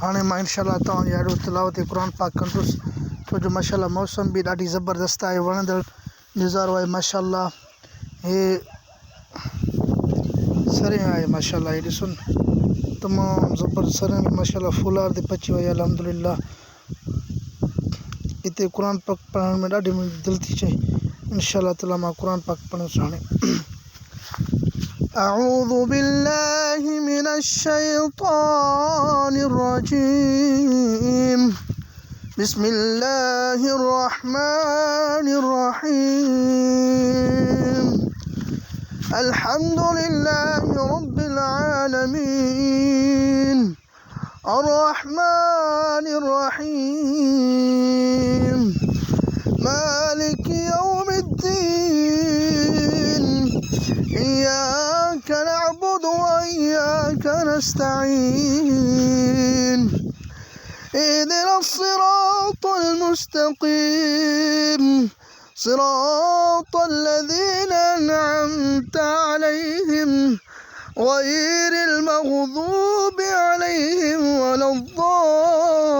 हाणे मां इंशाअल्लाह तव्हांजे ॾाढो तिलावत क़ुर पाक कंदुसि, छो जो माशाअल्लाह मौसम बि ॾाढी ज़बरदस्त आहे, वणंदड़ नज़ारो आहे माशाअल्लाह। हे सरें आहे माशाअल्लाह, हे ॾिसो तमामु ज़बरदस्त सरें बि माशाअल्लाह फूलार ते पची वई आहे अल्हम्दुलिल्लाह। हिते क़ुर पाक पढ़ण में ॾाढी मुंहिंजी दिलि थी चए, इंशाअल्लाह ताला मां क़ुर पाक पढ़ंदुसि हाणे। أعوذ بالله من الشيطان الرجيم بسم الله الرحمن الرحيم الحمد لله رب العالمين الرحمن الرحيم مالك يوم الدين إياك نعبد وإياك نستعين اهدنا الصراط المستقيم صراط الذين أنعمت عليهم غير المغضوب عليهم ولا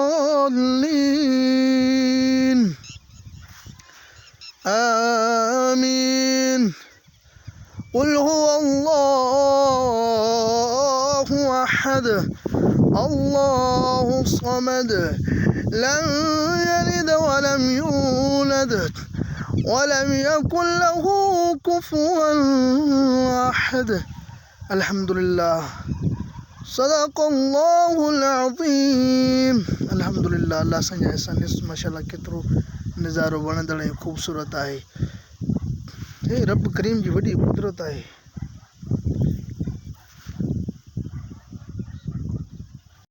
الضالين آمين قل هو الله أحد الله الصمد لم يلد ولم يولد ولم يكن له كفوا أحد الحمد لله صدق الله العظيم الحمد لله। अल्लाह असांजा अहसान ॾिस माशाअल्लाह केतिरो नज़ारो वणंदड़ ऐं ख़ूबसूरत आहे। हे रब करीम जी वॾी कुदरत आहे।